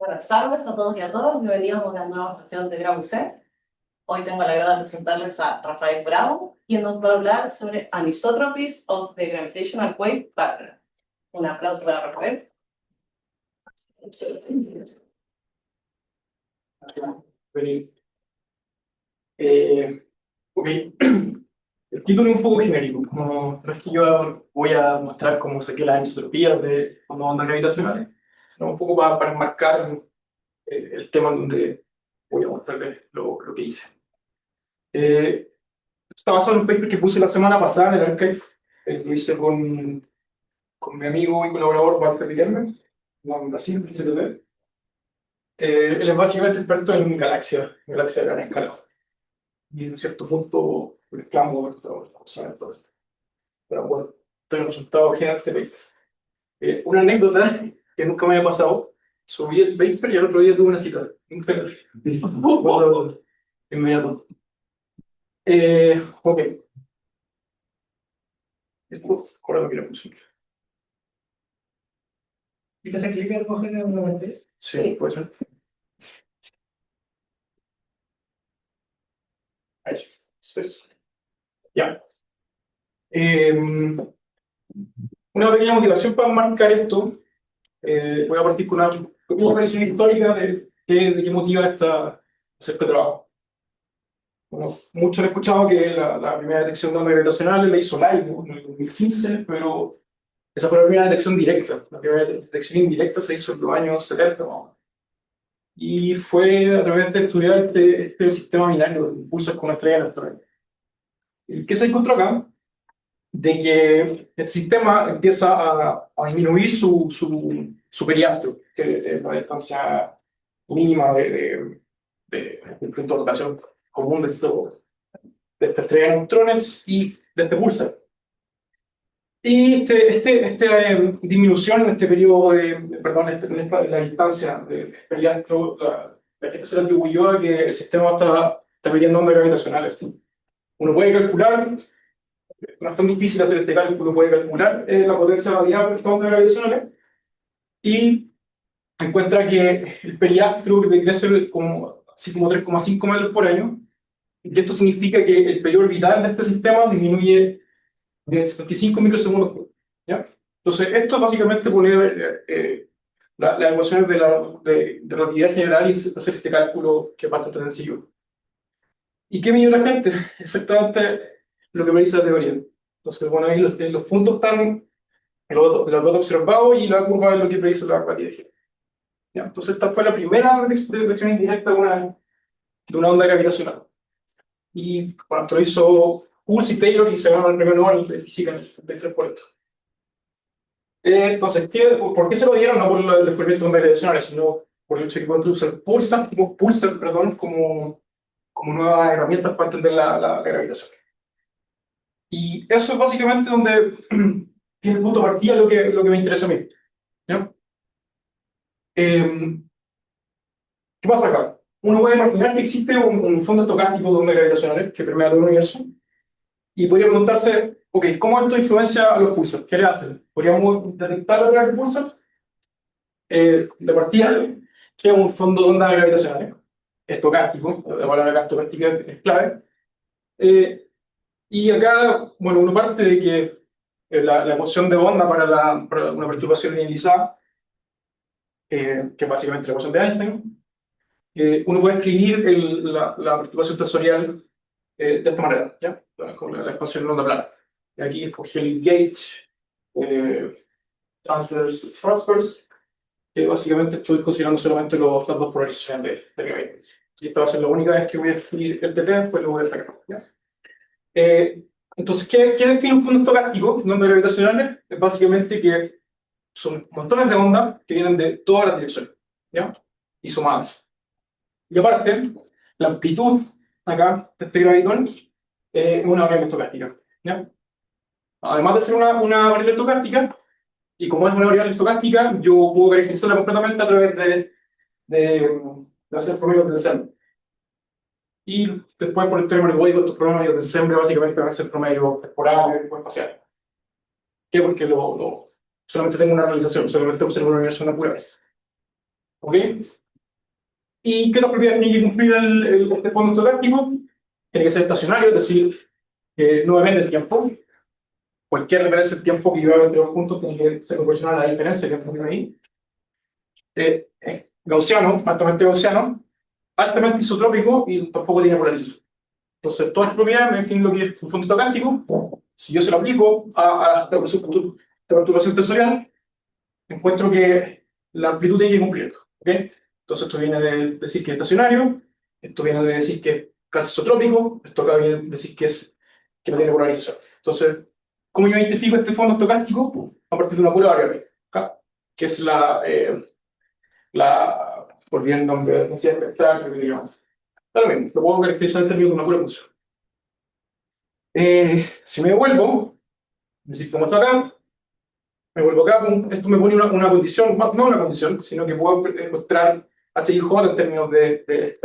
Buenas tardes a todos y a todas, bienvenidos a una nueva sesión de Grabo C. Hoy tengo el agrado de presentarles a Rafael Bravo, quien nos va a hablar sobre Anisotropies of the Gravitational Wave Pattern. Un aplauso para Rafael. Ok, el título es un poco genérico, no es que yo voy a mostrar cómo saqué las anisotropías de ondas gravitacionales, sino un poco para enmarcar el tema en donde voy a mostrarles lo que hice. Está basado en un paper que puse la semana pasada en el archive, lo hice con mi amigo y colaborador Walter Guillermo, en Brasil, en CTP. Él es básicamente experto en galaxias de gran escala. Y en cierto punto mezclamos todo esto. Pero bueno, estoy en resultado general de paper. Una anécdota que nunca me había pasado: subí el paper y al otro día tuve una cita. Bueno, inmediato. Ok. Esto, ahora lo quiero funcionar. ¿Y que se clica el coger nuevamente? Sí, puede ser. Ahí sí. Ya. Una pequeña motivación para marcar esto. Voy a partir con una pequeña revisión histórica de qué motiva hacer este trabajo. Bueno, muchos han escuchado que la primera detección de ondas gravitacionales la hizo LIGO en el 2015, pero esa fue la primera detección directa. La primera detección indirecta se hizo en los años 70, ¿no? Y fue a través de estudiar este sistema binario de impulsos con una estrella neutral. ¿Y qué se encontró acá? De que el sistema empieza a disminuir su periastro, que es la distancia mínima del punto de rotación común de esta estrella de neutrones y de este pulsar. Y esta disminución en este periodo en la distancia del periastro, la gente se le atribuyó a que el sistema está midiendo ondas gravitacionales. Uno puede calcular, no es tan difícil hacer este cálculo, puede calcular la potencia radiada por estas ondas gravitacionales y encuentra que el periastro debería ser así como 3,5 metros por año, y esto significa que el periodo orbital de este sistema disminuye de 75 microsegundos. ¿Ya? Entonces, esto es básicamente poner las ecuaciones de relatividad general y hacer este cálculo que es bastante sencillo. ¿Y qué midió la gente? Exactamente lo que me dice la teoría. Entonces, bueno, ahí los puntos están los datos observados y la curva de lo que predice la relatividad general. ¿Ya? Entonces, esta fue la primera detección indirecta de una onda gravitacional. Y bueno, esto lo hizo Hulse y Taylor y se ganaron el premio Nobel de física en el 73 por esto. Entonces, ¿por qué se lo dieron? No por el descubrimiento de ondas gravitacionales, sino por el hecho de que pueden usar pulsar, como nuevas herramientas para entender la gravitación. Y eso es básicamente donde tiene el punto de partida lo que me interesa a mí. ¿Ya? ¿Qué pasa acá? Uno puede imaginar que existe un fondo estocástico de ondas gravitacionales que permea todo el universo y podría preguntarse, ok, ¿cómo esto influencia a los pulsars? ¿Qué le hacen? ¿Podríamos detectarlo a través de pulsars? De partida, que es un fondo de ondas gravitacionales estocástico, la palabra estocástica es clave. Y acá, bueno, uno parte de que la ecuación de onda para una perturbación linealizada, que es básicamente la ecuación de Einstein, uno puede escribir la perturbación tensorial de esta manera, ¿ya? Con la expansión en onda plana. Y aquí escogí el gauge, transverse, que básicamente estoy considerando solamente las dos polarizaciones de nivel. Y esta va a ser la única vez que voy a definir el TT, pues lo voy a sacar. ¿Ya? Entonces, ¿qué define un fondo estocástico de ondas gravitacionales? Es básicamente que son montones de ondas que vienen de todas las direcciones, ¿ya? Y sumadas. Y aparte, la amplitud acá de este gravitón es una variable estocástica, ¿ya? Además de ser una variable estocástica, y como es una variable estocástica, yo puedo caracterizarla completamente a través de hacer promedios de ensemble. Y después, por el término código, estos promedios de ensemble básicamente van a ser promedios temporales o espaciales. ¿Qué? Porque solamente tengo una realización, solamente observo el universo una pura vez. ¿Ok? ¿Y qué otras propiedades tiene que cumplir este fondo estocástico? Tiene que ser estacionario, es decir, que no depende del tiempo. Cualquier diferencia de tiempo que yo haga entre los puntos tiene que ser proporcional a la diferencia que tengo ahí. Es gaussiano, altamente gaussiano, altamente isotrópico y tampoco tiene polarización. Entonces, todas las propiedades me definen lo que es un fondo estocástico. Si yo se lo aplico a la perturbación tensorial, encuentro que la amplitud tiene que cumplir esto. ¿Okay? Entonces, esto viene de decir que es estacionario, esto viene de decir que es casi isotrópico, esto acá viene de decir que no tiene polarización. Entonces, ¿cómo yo identifico este fondo estocástico? A partir de una pura variable, ¿okay? Que es por bien el nombre de densidad espectral, que digamos. Claro, bien, lo puedo caracterizar en términos de una pura función. Si me devuelvo, es decir, como está acá, me vuelvo acá, esto me pone una condición, no una condición, sino que puedo encontrar h y j en términos de este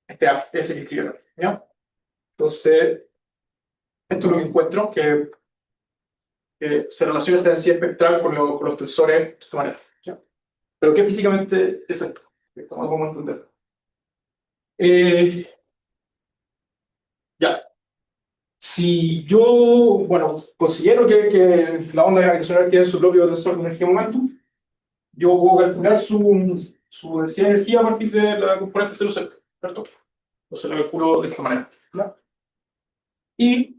S que escribieron, ¿ya? Entonces, esto es lo que encuentro, que se relaciona esta densidad espectral con los tensores de esta manera, ¿ya? Pero ¿qué físicamente es esto? ¿Cómo podemos entenderlo? Ya. Si yo, bueno, considero que la onda gravitacional tiene su propio tensor de energía momentum, yo puedo calcular su densidad de energía a partir de la componente 0,0, ¿cierto? Entonces la calculo de esta manera, ¿no? Y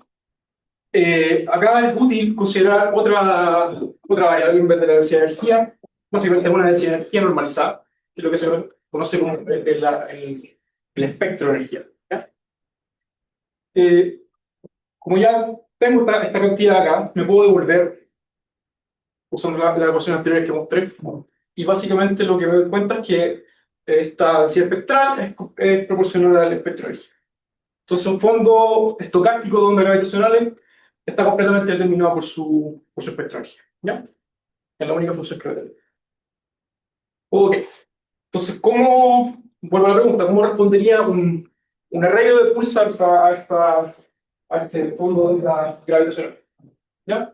acá es útil considerar otra variable en vez de la densidad de energía. Básicamente es una densidad de energía normalizada, que es lo que se conoce como el espectro de energía, ¿ya? Como ya tengo esta cantidad acá, me puedo devolver usando la ecuación anterior que mostré. Y básicamente lo que me doy cuenta es que esta densidad espectral es proporcional al espectro de energía. Entonces, un fondo estocástico de ondas gravitacionales está completamente determinado por su espectro de energía, ¿ya? Es la única función que tengo. Ok. Entonces, vuelvo a la pregunta, ¿cómo respondería un arreglo de pulsars a este fondo de onda gravitacional? ¿Ya?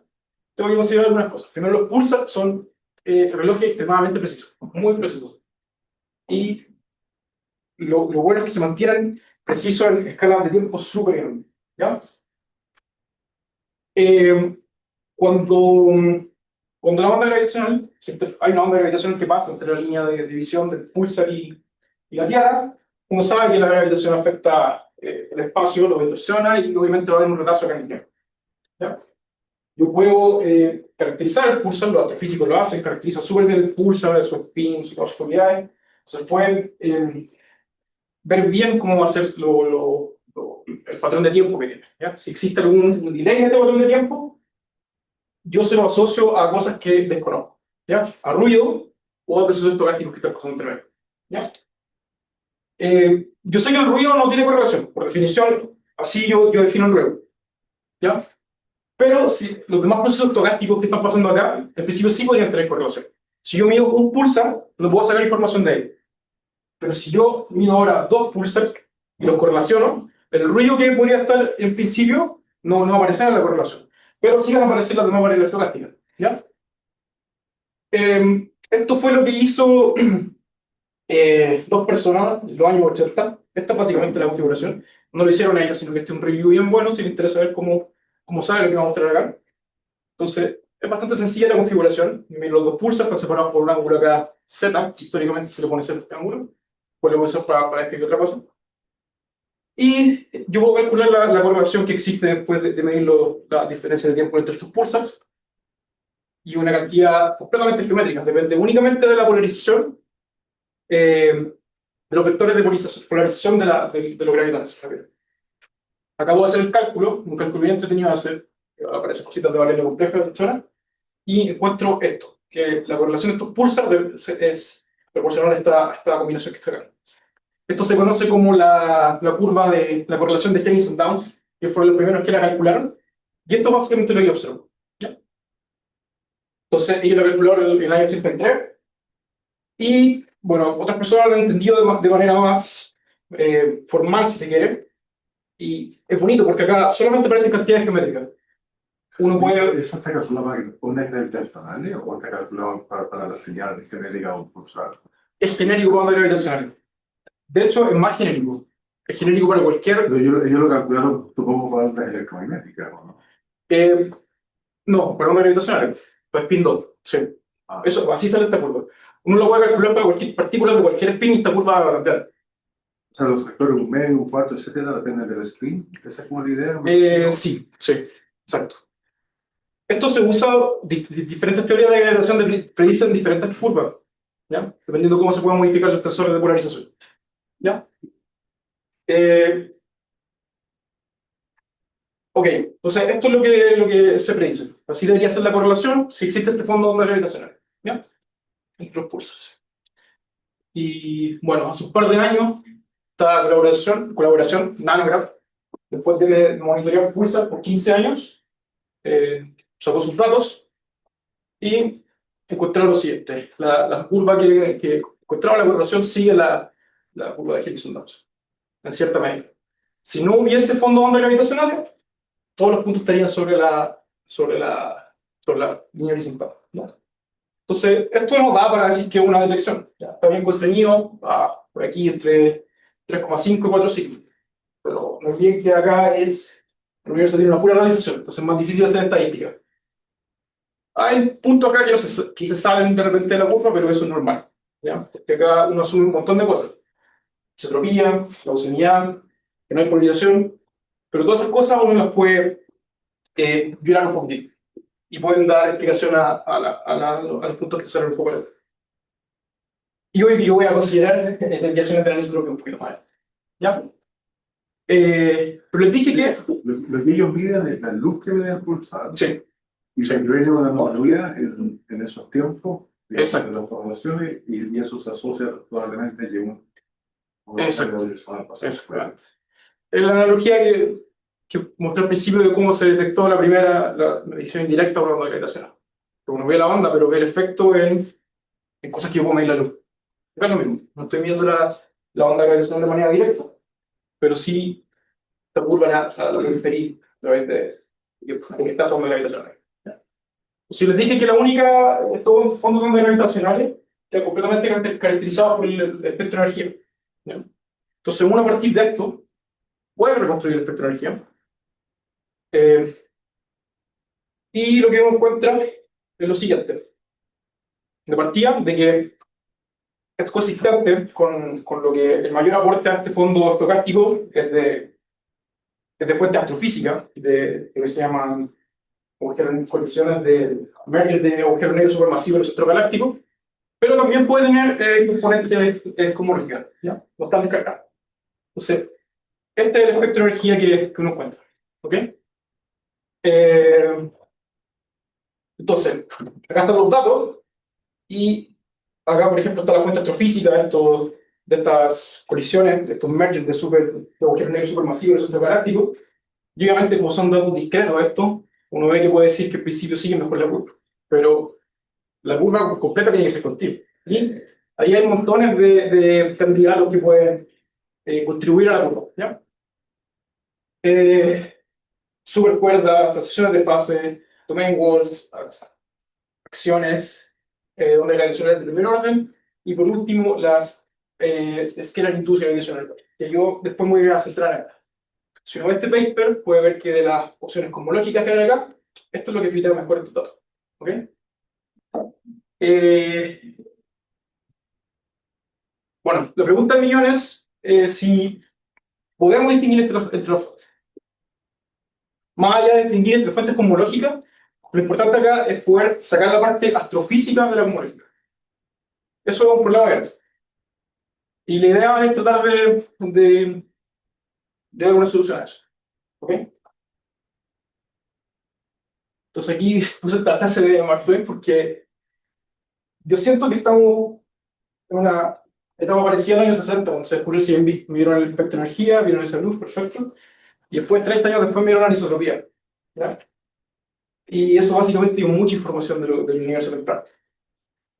Tengo que considerar algunas cosas. Primero, los pulsars son relojes extremadamente precisos, muy precisos. Y lo bueno es que se mantienen precisos en escalas de tiempo súper grandes, ¿ya? Cuando la onda gravitacional, hay una onda gravitacional que pasa entre la línea de división del pulsar y la Tierra, uno sabe que la gravitación afecta el espacio, lo distorsiona y obviamente va a haber un retraso acá en el tiempo, ¿ya? Yo puedo caracterizar el pulsar, los astrofísicos lo hacen, caracteriza súper bien el pulsar, su spin, sus propiedades. Entonces pueden ver bien cómo va a ser el patrón de tiempo que tiene, ¿ya? Si existe algún delay en este patrón de tiempo, yo se lo asocio a cosas que desconozco, ¿ya? A ruido o a procesos estocásticos que están pasando entre medio, ¿ya? Yo sé que el ruido no tiene correlación, por definición, así yo defino el ruido, ¿ya? Pero si los demás procesos estocásticos que están pasando acá, en principio sí podrían tener correlación. Si yo mido un pulsar, no puedo sacar información de él. Pero si yo mido ahora dos pulsars y los correlaciono, el ruido que podría estar en principio no va a aparecer en la correlación. Pero sí van a aparecer las demás variables estocásticas, ¿ya? Esto fue lo que hizo dos personas en los años 80. Esta es básicamente la configuración. No lo hicieron ellos, sino que este es un review bien bueno si les interesa ver cómo sale lo que vamos a mostrar acá. Entonces, es bastante sencilla la configuración. Los dos pulsars están separados por un ángulo acá Z, históricamente se le pone Z a este ángulo. Pues lo voy a usar para escribir otra cosa. Y yo puedo calcular la correlación que existe después de medir las diferencias de tiempo entre estos pulsars. Y una cantidad completamente geométrica, depende únicamente de la polarización, de los vectores de polarización de los gravitales. Acabo de hacer el cálculo, un cálculo bien entretenido de hacer, aparecen cositas de variable compleja, y encuentro esto, que la correlación de estos pulsars es proporcional a esta combinación que está acá. Esto se conoce como la curva de la correlación de Henning and Downs, que fueron los primeros que la calcularon, y esto básicamente lo que observo, ¿ya? Entonces, ellos lo calcularon en el año 83, y bueno, otras personas lo han entendido de manera más formal, si se quiere, y es bonito porque acá solamente aparecen cantidades geométricas. uno puede... ¿Eso está calculado para ondas gravitacionales o está calculado para la señal genérica de un pulsar? Es genérico para ondas gravitacionales. De hecho, es más genérico. Es genérico para cualquier... Pero ellos lo calcularon, supongo, para ondas electromagnéticas, ¿no? No, para ondas gravitacionales. Para spin 2, sí. Ah, Eso, así sale esta curva. Uno lo puede calcular para cualquier partícula de cualquier spin y esta curva va a cambiar. o sea, los factores un medio, un cuarto, etcétera, dependen del spin. ¿Esa es como la idea? Sí, exacto. Esto se usa, diferentes teorías de gravitación predicen diferentes curvas, ¿ya? Dependiendo de cómo se puedan modificar los tensores de polarización. ¿Ya? Ok, entonces esto es lo que se predice. Así debería ser la correlación si existe este fondo de ondas gravitacionales, ¿ya? Entre los pulsos. Y bueno, hace un par de años, esta colaboración Nanograph, después de monitorear pulsar por 15 años, sacó sus datos y encontraron lo siguiente. La curva que encontraba la correlación sigue la curva de Harrison-Dawson, en cierta medida. Si no hubiese fondo de ondas gravitacionales, todos los puntos estarían sobre la línea horizontal, ¿no? Entonces, esto nos da para decir que es una detección. ¿Ya? Está bien constreñido, por aquí entre 3,5 y 4 sigmas. Pero no olviden que acá el universo tiene una pura realización, entonces es más difícil hacer estadística. Hay puntos acá que se salen de repente de la curva, pero eso es normal, ¿ya? Porque acá uno asume un montón de cosas. Isotropía, gaussianidad, que no hay polarización, pero todas esas cosas uno las puede violar un poquitito y pueden dar explicación a los puntos que salen un poco de la curva. Y hoy yo voy a considerar desviaciones de la anisotropía un poquito más. ¿Ya? Pero les dije que... Lo que ellos miden es la luz que ven al pulsar. Sí. Y se incluye una anomalía en esos tiempos, digamos, Exacto. de las formaciones, y eso se asocia probablemente a un Exacto. Exactamente. Es la analogía que mostré al principio de cómo se detectó la medición indirecta por la onda gravitacional. Uno ve la onda, pero ve el efecto en cosas que yo puedo medir la luz. Es lo mismo, no estoy viendo la onda gravitacional de manera directa, pero sí esta curva la puedo inferir a través de estas ondas gravitacionales. Si les dije que la única, estos fondos de ondas gravitacionales están completamente caracterizados por el espectro de energía, ¿ya? Entonces, uno a partir de esto puede reconstruir el espectro de energía. Y lo que uno encuentra es lo siguiente. De partida, de que es consistente con lo que el mayor aporte a este fondo estocástico es de fuente astrofísica, de lo que se llaman colisiones de merger de agujeros negros supermasivos en el centro galáctico, pero también puede tener componentes cosmológicas, ¿ya? No están descartados. Entonces, este es el espectro de energía que uno encuentra, ¿ok? Entonces, acá están los datos, y acá, por ejemplo, está la fuente astrofísica de estas colisiones, de estos mergers de agujeros negros supermasivos en el centro galáctico, y obviamente, como son datos discretos estos, uno ve que puede decir que al principio sigue mejor la curva, pero la curva completa tiene que ser continua. Y ahí hay montones de candidatos que pueden contribuir a la curva, ¿ya? Supercuerdas, transiciones de fase, domain walls, acciones, donde la adicional es de primer orden, y por último las scalar induced adicional, que yo después me voy a centrar acá. Si uno ve este paper, puede ver que de las opciones cosmológicas que hay acá, esto es lo que fita mejor estos datos. ¿Ok? Bueno, la pregunta del millón es si podemos distinguir más allá de distinguir entre fuentes cosmológicas, lo importante acá es poder sacar la parte astrofísica de la cosmológica. Eso es un problema abierto. Y la idea es tratar de dar una solución a eso. ¿Ok? Entonces aquí puse esta frase de Mark Twain porque yo siento que estamos en una etapa parecida al año 60, cuando se descubrió el CMB. Midieron el espectro de energía, vieron esa luz, perfecto. Y después, 30 años después, midieron la anisotropía, ¿ya? Y eso básicamente dio mucha información del universo temprano.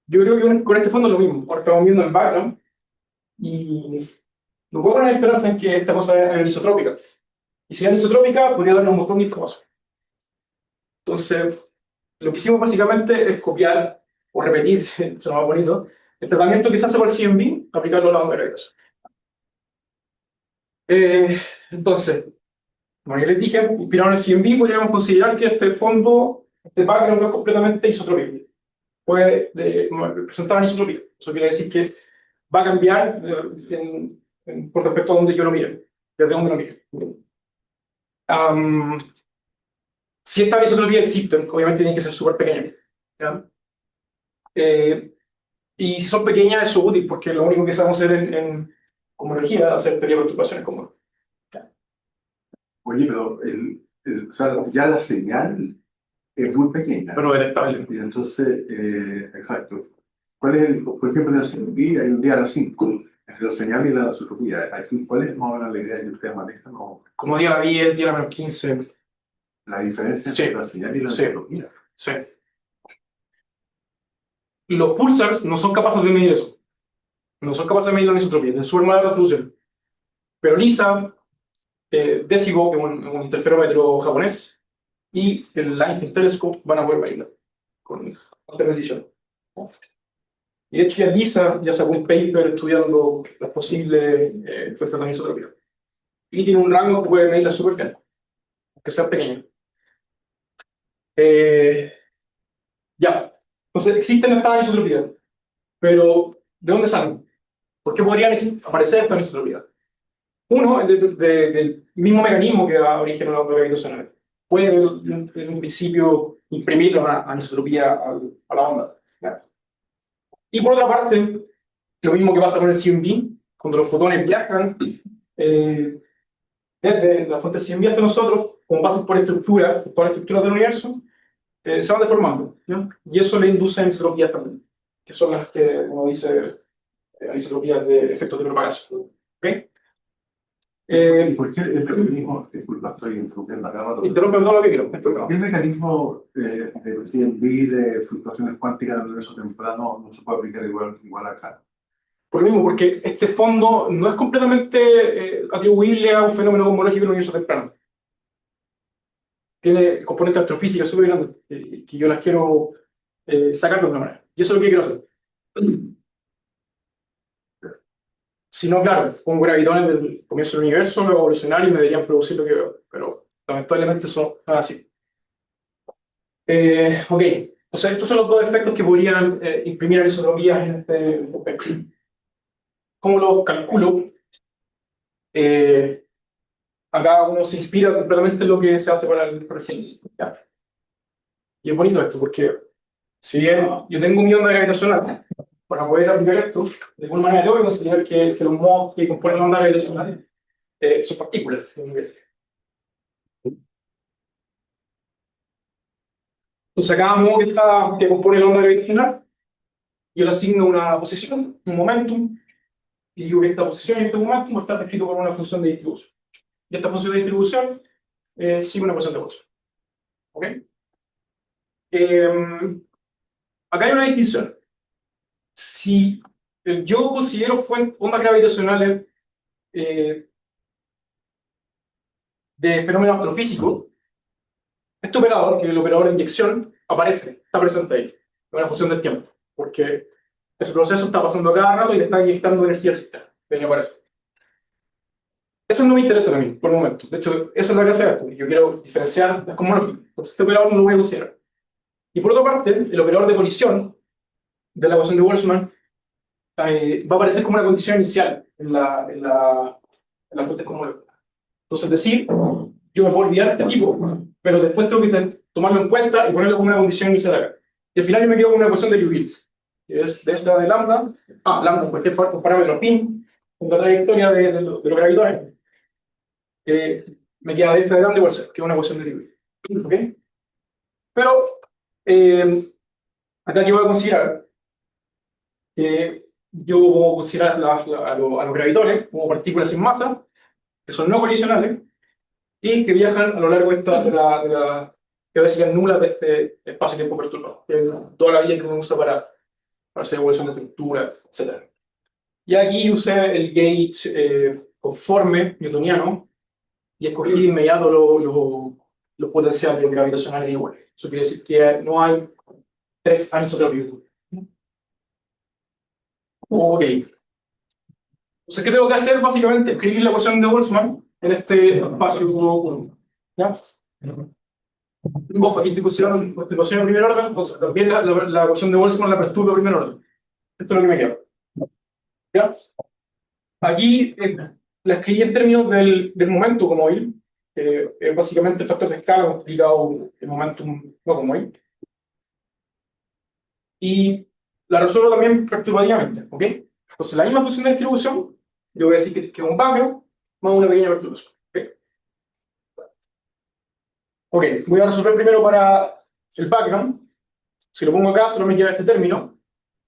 Yo creo que con este fondo es lo mismo. Ahora estamos viendo el background y no puedo poner esperanza en que esta cosa es anisotrópica. Y si es anisotrópica, podría darnos un montón de información. Entonces, lo que hicimos básicamente es copiar o repetir, se llama más bonito, el tratamiento que se hace por el CMB, aplicarlo a la onda de gravitación. Entonces, como ya les dije, inspirado en el CMB, podríamos considerar que este fondo, este background no es completamente isotrópico. Puede presentar anisotropía. Eso quiere decir que va a cambiar con respecto a donde yo lo mire, desde donde lo mire. Si estas anisotropias existen, obviamente tienen que ser súper pequeñas. ¿Ya? Y si son pequeñas, eso es útil, porque lo único que sabemos hacer en cosmología es hacer teoría de perturbaciones comunes. Oye, pero o sea, ya la señal es muy pequeña. Pero detectable. Y entonces, exacto. ¿Cuál es por ejemplo, en el CMB hay un día a las 5, entre la señal y la anisotropía? ¿Cuál es más o menos la idea que ustedes manejan? ¿O Como día a 10, día a menos 15. la diferencia Sí. entre la señal y la Sí. anisotropía? Sí. Los pulsars no son capaces de medir eso. No son capaces de medir la anisotropía, tienen súper mala resolución. Pero LISA, Decibo, que es un interferómetro japonés, y el Einstein Telescope van a poder medirla con alta precisión. Y de hecho ya LISA ya sacó un paper estudiando las posibles fuentes de anisotropía. Y tiene un rango que puede medirla súper bien, aunque sea pequeño. Ya. Entonces existen estas anisotropias, pero ¿de dónde salen? ¿Por qué podrían aparecer estas anisotropias? Uno es del mismo mecanismo que da origen a la onda gravitacional. Puede, en un principio, imprimir una anisotropía a la onda. ¿Ya? Y por otra parte, lo mismo que pasa con el CMB, cuando los fotones viajan desde la fuente del CMB hasta nosotros, como pasan por la estructura del universo, se van deformando. ¿Ya? Y eso le induce anisotropías también, que son las que, como dice, anisotropías de efectos de propagación. ¿Okay? ¿Y por qué el mecanismo, disculpa, estoy interrumpiendo acá, Interrumpe todo lo que quiero. ¿qué mecanismo del CMB de fluctuaciones cuánticas del universo temprano no se puede aplicar igual acá? Por lo mismo, porque este fondo no es completamente atribuible a un fenómeno cosmológico del universo temprano. Tiene componentes astrofísicas súper grandes que yo las quiero sacar de alguna manera. Y eso es lo que quiero hacer. Si no, claro, pongo gravitones del comienzo del universo, luego evolucionar y me deberían producir lo que veo. Pero lamentablemente eso no es así. Ok, o sea, estos son los dos efectos que podrían imprimir anisotropías en este espectro. ¿Cómo lo calculo? Acá uno se inspira completamente en lo que se hace para el ciencia. Y es bonito esto, porque si bien yo tengo un millón de gravitacional, para poder aplicar esto, de alguna manera tengo que considerar que los modos que componen la onda gravitacional son partículas. Entonces a cada modo que compone la onda gravitacional, yo le asigno una posición, un momentum, y digo que esta posición y este momentum está descrito por una función de distribución. Y esta función de distribución sigue una ecuación de Boltzmann. ¿Ok? Acá hay una distinción. Si yo considero ondas gravitacionales de fenómenos astrofísicos, este operador, que es el operador de inyección, está presente ahí, es una función del tiempo, porque ese proceso está pasando a cada rato y le está inyectando energía al sistema. Ahí aparece. Eso no me interesa a mí, por el momento. De hecho, esa es la gracia de esto. Yo quiero diferenciar las cosmologías. Entonces, este operador no lo voy a considerar. Y por otra parte, el operador de colisión de la ecuación de Boltzmann va a aparecer como una condición inicial en la fuente cosmológica. Entonces, es decir, yo me puedo olvidar de este tipo, pero después tengo que tomarlo en cuenta y ponerlo como una condición inicial acá. Y al final yo me quedo con una ecuación de Liouville, que es de esta de lambda, lambda, cualquier parámetro pin, con la trayectoria de los gravitones, me queda de esta de lambda igual a 0, que es una ecuación de Liouville. ¿Okay? Pero acá yo voy a considerar que yo voy a considerar a los gravitones como partículas sin masa, que son no colisionales, y que viajan a lo largo que a veces serían nulas de este espacio-tiempo perturbado, que es toda la vía que uno usa para hacer evolución de estructura, etc. Y aquí usé el gauge conforme newtoniano y escogí de inmediato los potenciales gravitacionales iguales. Eso quiere decir que no hay 3 anisotrópicos. Ok. Entonces, ¿qué tengo que hacer? Básicamente, escribir la ecuación de Boltzmann en este espacio 1. ¿Ya? Ojo, aquí estoy considerando la ecuación en primer orden, entonces también la ecuación de Boltzmann la perturbo en primer orden. Esto es lo que me queda. ¿Ya? Aquí la escribí en términos del momento como y, es básicamente el factor de escala multiplicado el momentum no como y. Y la resuelvo también perturbativamente, ¿ok? Entonces, la misma función de distribución, yo voy a decir que es un background más una pequeña perturbación. Ok, voy a resolver primero para el background. Si lo pongo acá, solo me queda este término.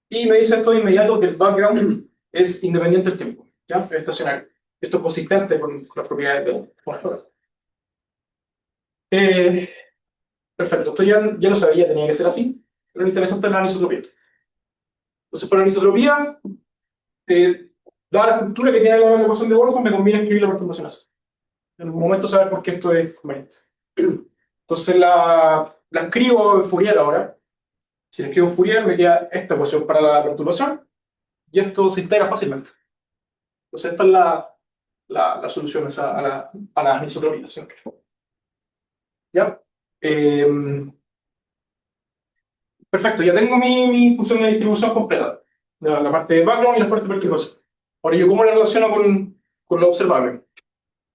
Y me dice esto de inmediato que el background es independiente del tiempo, ¿ya? Es estacionario. Esto es consistente con las propiedades de Born. Perfecto, esto ya lo sabía, tenía que ser así. Lo interesante es la anisotropía. Entonces, para la anisotropía, dada la estructura que tiene la ecuación de Boltzmann, me conviene escribir la perturbación así. En un momento saber por qué esto es conveniente. Entonces, la escribo en Fourier ahora. Si la escribo en Fourier, me queda esta ecuación para la perturbación. Y esto se integra fácilmente. Entonces, esta es la solución a la anisotropía. ¿Sí? ¿Ya? Perfecto, ya tengo mi función de distribución completa. La parte de background y la parte de perturbación. Ahora, ¿yo cómo la relaciono con lo observable?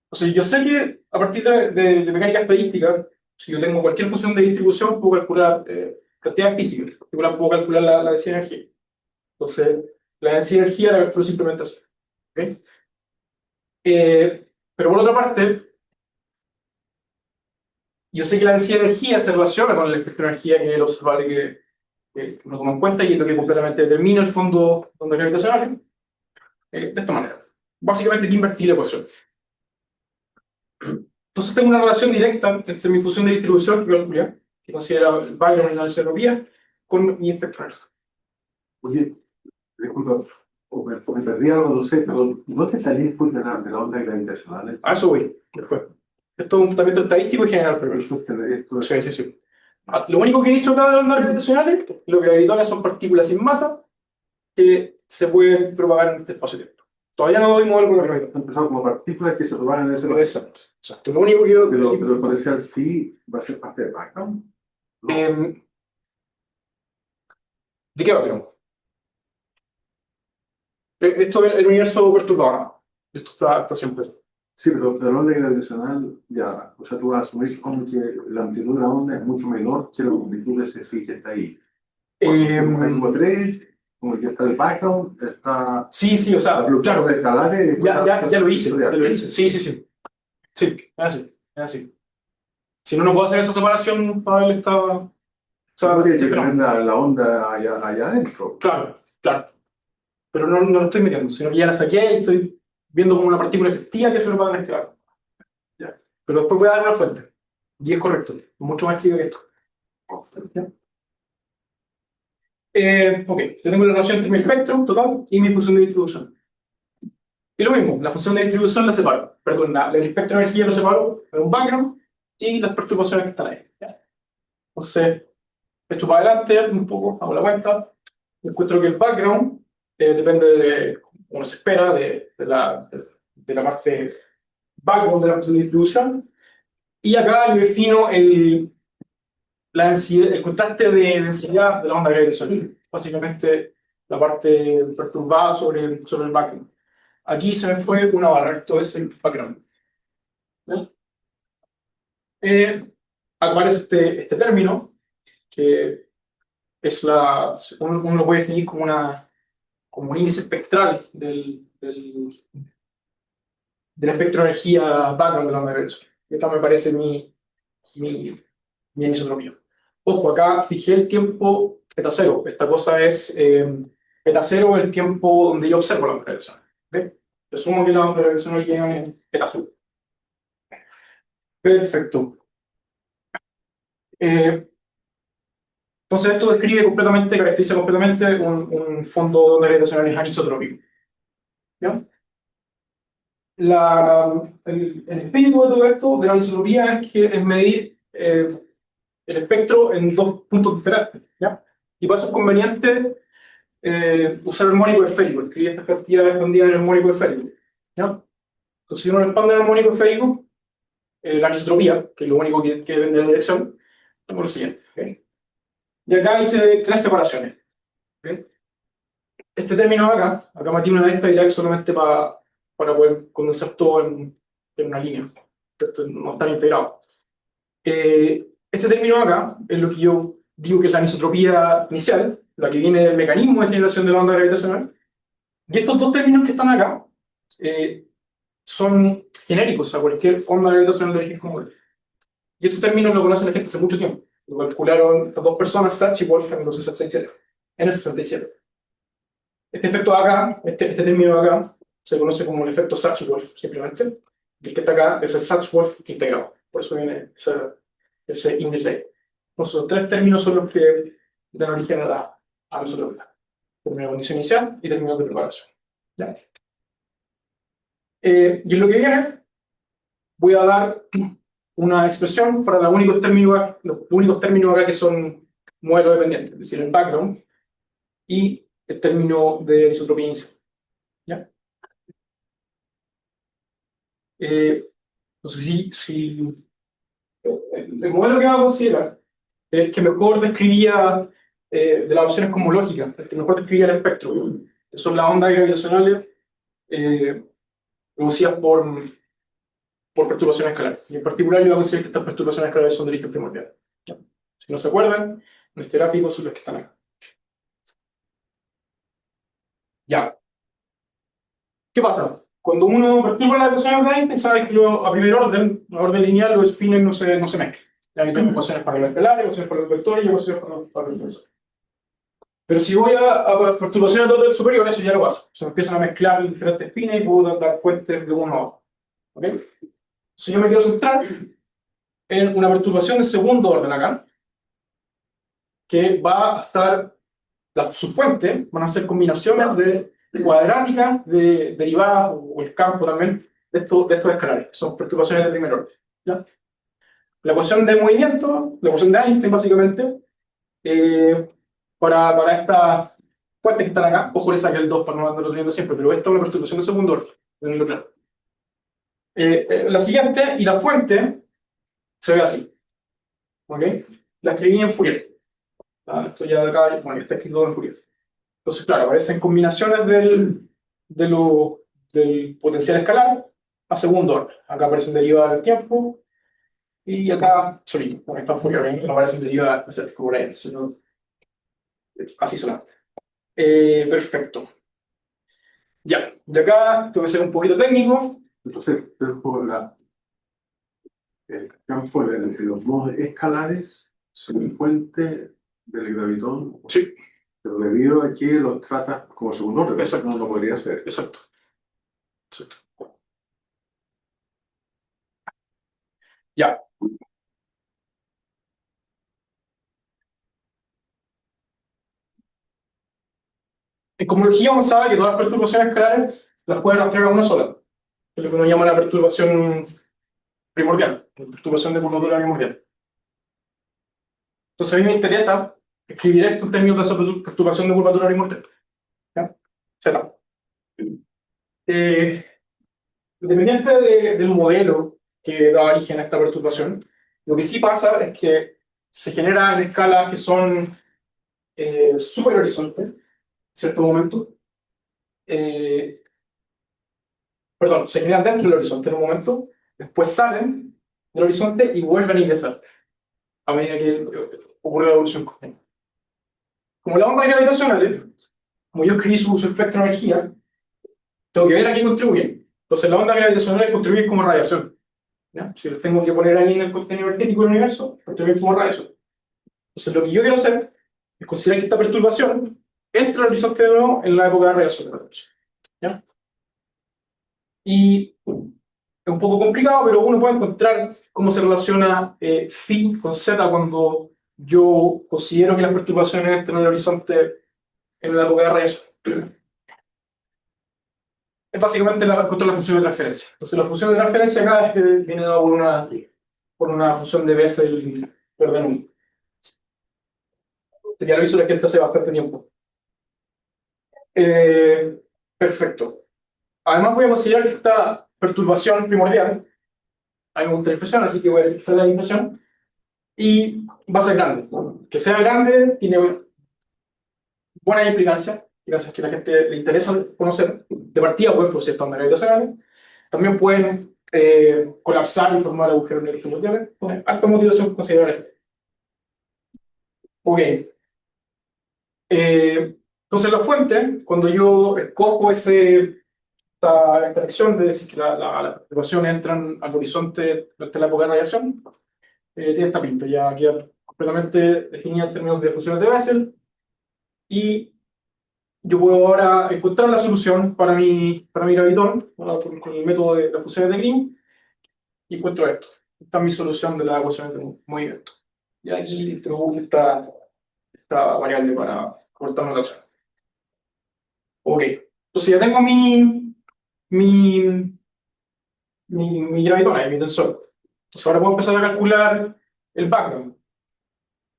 Entonces, yo sé que a partir de mecánica estadística, si yo tengo cualquier función de distribución, puedo calcular cantidades físicas. En particular, puedo calcular la densidad de energía. Entonces, la densidad de energía la calculo simplemente así. ¿Okay? Pero por otra parte, yo sé que la densidad de energía se relaciona con el espectro de energía, que es el observable que no toma en cuenta y es lo que completamente determina el fondo de onda gravitacional. De esta manera. Básicamente, aquí invertí la ecuación. Entonces, tengo una relación directa entre mi función de distribución que considera el background y la anisotropía, con mi espectro de energía. Oye, disculpa, o me perdí algo, no sé, pero ¿no te salís de la onda gravitacional? A eso voy, después. Esto es un tratamiento estadístico y general, pero Esto sí, sí, sí. Lo único que he dicho acá de las ondas gravitacionales, los gravitones son partículas sin masa que se pueden propagar en este espacio-tiempo. Todavía no doy modelo con los gravitones. empezado como partículas que se propagan en ese lugar. Exacto, exacto. Lo único que yo... Pero el potencial phi va a ser parte del background. ¿No? ¿De qué background? Esto es el universo perturbado. Esto está siempre. Sí, pero de la onda gravitacional, ya, o sea, tú vas a asumir como que la amplitud de la onda es mucho menor que la amplitud de ese phi que está ahí. Cuando hay como 3, como que está el background, está Sí, sí, o sea, la fluctuación claro, de escalares. ya lo hice, ya lo hice. Sí, sí, sí. Sí, es así, es así. Si no, no puedo hacer esa separación para el estado. O sea, No tienes que tener la onda allá adentro. claro, claro. Pero no lo estoy metiendo, sino que ya la saqué y estoy viendo como una partícula efectiva que se lo va a mezclar. Ya. Pero después voy a dar una fuente. Y es correcto, mucho más chico que esto. ¿Ya? Ok, tenemos la relación entre mi espectro total y mi función de distribución. Y lo mismo, la función de distribución la separo. Perdón, el espectro de energía lo separo en un background y las perturbaciones que están ahí. ¿Ya? Entonces, echo para adelante un poco, hago la cuenta. Encuentro que el background depende de, como se espera, de la parte background de la función de distribución. Y acá yo defino la densidad, el contraste de densidad de la onda gravitacional. Básicamente, la parte perturbada sobre el background. Aquí se me fue una barra, esto es el background. ¿No? Aparece este término, que es uno lo puede definir como un índice espectral del espectro de energía background de la onda gravitacional. Esta me parece mi anisotropía. Ojo, acá fijé el tiempo beta cero. Esta cosa es beta cero el tiempo donde yo observo la onda gravitacional. ¿Okay? Presumo que la onda gravitacional llega en beta cero. Perfecto. Entonces esto describe completamente, caracteriza completamente un fondo de ondas gravitacionales anisotrópico. ¿Ya? El espíritu de todo esto, de la anisotropía, es medir el espectro en dos puntos diferentes, ¿ya? Y por eso es conveniente usar el armónico esférico, escribir estas cantidades escondidas en el armónico esférico, ¿ya? Entonces, si uno expande el armónico esférico, la anisotropía, que es lo único que depende de la dirección, tenemos lo siguiente, ¿okay? Y acá hice tres separaciones, ¿okay? Este término de acá metí una lista directa solamente para poder condensar todo en una línea. Esto no está integrado. Este término de acá es lo que yo digo que es la anisotropía inicial, la que viene del mecanismo de generación de la onda gravitacional. Y estos dos términos que están acá son genéricos a cualquier onda gravitacional de origen común. Y estos términos lo conocen la gente hace mucho tiempo. Lo calcularon estas dos personas, Sachs y Wolf, en el 67. Este efecto de acá, este término de acá, se conoce como el efecto Sachs-Wolf, simplemente. Y el que está acá es el Sachs-Wolf integrado. Por eso viene ese índice. Entonces, los tres términos son los que dan origen a la anisotropía. Término de condición inicial y término de preparación. ¿Ya? Y en lo que viene, voy a dar una expresión para los únicos términos acá que son modelos dependientes, es decir, el background y el término de anisotropía inicial. ¿Ya? No sé si el modelo que vamos a considerar es el que mejor describía de las opciones cosmológicas, el que mejor describía el espectro, que son las ondas gravitacionales producidas por perturbaciones escalares. Y en particular, yo voy a considerar que estas perturbaciones escalares son de origen primordial. ¿Ya? Si no se acuerdan, en este gráfico son los que están acá. Ya. ¿Qué pasa? Cuando uno perturba las ecuaciones de Einstein, sabe que a primer orden, la orden lineal, los spins no se mezclan. Ya hay ecuaciones para los escalares, ecuaciones para los vectores y ecuaciones para los vectores. Pero si voy a perturbaciones de orden superior, eso ya no pasa. Se empiezan a mezclar diferentes spins y puedo dar fuentes de uno a otro. ¿Ok? Entonces yo me quiero centrar en una perturbación de segundo orden acá, que va a estar, sus fuentes van a ser combinaciones de cuadráticas, de derivadas, o el campo también, de estos escalares, que son perturbaciones de primer orden. ¿Ya? La ecuación de movimiento, la ecuación de Einstein básicamente, para estas fuentes que están acá, ojo le saqué el 2 para no andarlo teniendo siempre, pero esta es una perturbación de segundo orden, tenerlo claro. La siguiente y la fuente se ve así. ¿Ok? La escribí en Fourier. Esto ya de acá, bueno, está escrito en Fourier. Entonces, claro, aparecen combinaciones del potencial escalar a segundo orden. Acá aparecen derivadas del tiempo y acá solito. Bueno, está en Fourier, no aparecen derivadas de corrientes, sino así solamente. Perfecto. Ya, de acá tengo que ser un poquito técnico. Entonces, el campo entre los nodos escalares son fuente del gravitón. Sí. Pero debido a que los tratas como segundo orden, Exacto. no podría ser. Exacto. Exacto. Ya. En cosmología uno sabe que todas las perturbaciones escalares las puede rastrear a una sola, que es lo que uno llama la perturbación primordial, la perturbación de curvatura primordial. Entonces a mí me interesa escribir esto en términos de esa perturbación de curvatura primordial. ¿Ya? Será. Dependiente del modelo que da origen a esta perturbación, lo que sí pasa es que se genera en escalas que son super horizonte, en cierto momento. Perdón, se generan dentro del horizonte en un momento, después salen del horizonte y vuelven a ingresar a medida que ocurre la evolución cósmica. Como las ondas gravitacionales, como yo escribí su espectro de energía, tengo que ver a quién contribuyen. Entonces las ondas gravitacionales contribuyen como radiación. ¿Ya? Si los tengo que poner ahí en el contenido energético del universo, contribuyen como radiación. Entonces lo que yo quiero hacer es considerar que esta perturbación entra al horizonte de nuevo en la época de radiación. ¿Ya? Y es un poco complicado, pero uno puede encontrar cómo se relaciona phi con z cuando yo considero que las perturbaciones entran en el horizonte en la época de radiación. Es básicamente encontrar la función de transferencia. Entonces la función de transferencia acá viene dada por con una función de Bessel orden 1. Ya lo hizo la gente hace bastante tiempo. Perfecto. Además voy a considerar que esta perturbación primordial, hay una impresión, así que voy a decir que esta es la impresión, y va a ser grande. Que sea grande tiene buena implicancia, gracias a que a la gente le interesa conocer. De partida pueden producir estándares gravitacionales, también pueden colapsar y formar agujeros negros primordiales. Alta motivación considerable. Ok. Entonces la fuente, cuando yo escojo esta interacción de decir que las perturbaciones entran al horizonte durante la época de radiación, tiene esta pinta, ya queda completamente definida en términos de funciones de Bessel, y yo puedo ahora encontrar la solución para mi gravitón con el método de las funciones de Green, y encuentro esto. Esta es mi solución de las ecuaciones de movimiento. Y aquí introdujo esta variable para cortar relación. Ok, entonces ya tengo mi gravitona y mi tensor. Entonces ahora puedo empezar a calcular el background.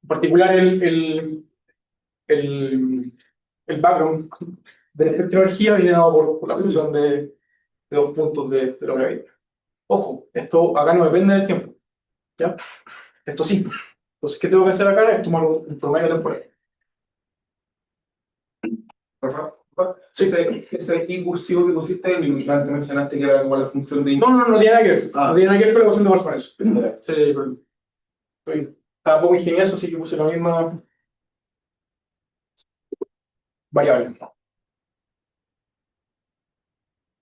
En particular el background del espectro de energía viene dado por la función de dos puntos de la gravedad. Ojo, esto acá no depende del tiempo, ¿ya? Esto sí. Entonces, ¿qué tengo que hacer acá? Es tomar un promedio temporal. Sí, ese impulsivo que pusiste, antes mencionaste que era como la función de... No tiene nada que ver. No tiene nada que ver con la ecuación de Boltzmann. Estaba poco ingenioso, así que puse la misma variable.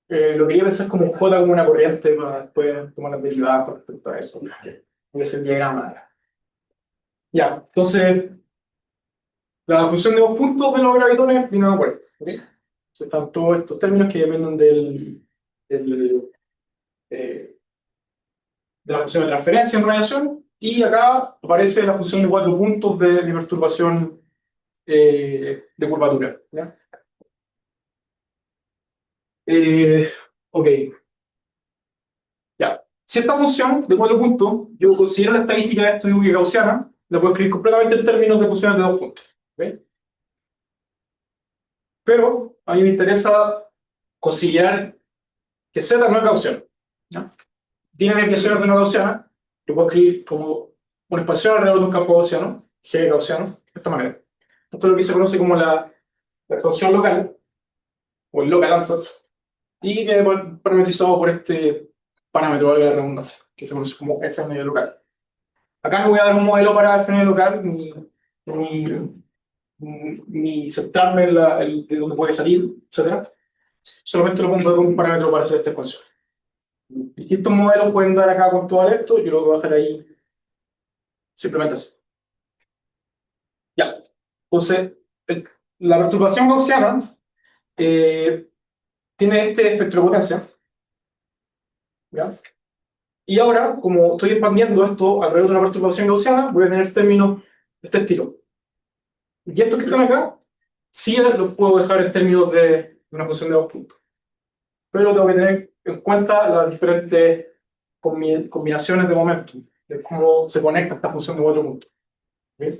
Lo quería pensar como J como una corriente para después tomar las derivadas con respecto a eso. Voy a hacer el diagrama. Ya, entonces, la función de dos puntos de los gravitones viene de acuerdo. ¿Okay? Entonces, están todos estos términos que dependen de la función de transferencia en radiación, y acá aparece la función de cuatro puntos de perturbación de curvatura. ¿Ya? Ok. Ya. Si esta función de cuatro puntos, yo considero la estadística de esto de gaussiana, la puedo escribir completamente en términos de funciones de dos puntos. ¿Okay? Pero a mí me interesa considerar que Z no es gaussiana. ¿Ya? Tiene desviaciones de una gaussiana, yo puedo escribir como una expansión alrededor de un campo gaussiano, G gaussiano, de esta manera. Esto es lo que se conoce como la expansión local, o el local ansatz, y que es parametrizado por este parámetro, valga la redundancia, que se conoce como fn local. Acá no voy a dar un modelo para fn local, ni centrarme de dónde puede salir, etc. Solamente lo pongo como un parámetro para hacer esta expansión. Distintos modelos pueden dar acá con todo esto, yo lo voy a dejar ahí simplemente así. Ya, entonces, la perturbación gaussiana tiene este espectro de potencia, ¿ya? Y ahora, como estoy expandiendo esto alrededor de una perturbación gaussiana, voy a tener términos de este estilo. Y estos que están acá, sí los puedo dejar en términos de una función de dos puntos. Pero tengo que tener en cuenta las diferentes combinaciones de momentum, de cómo se conecta esta función de cuatro puntos. ¿Bien?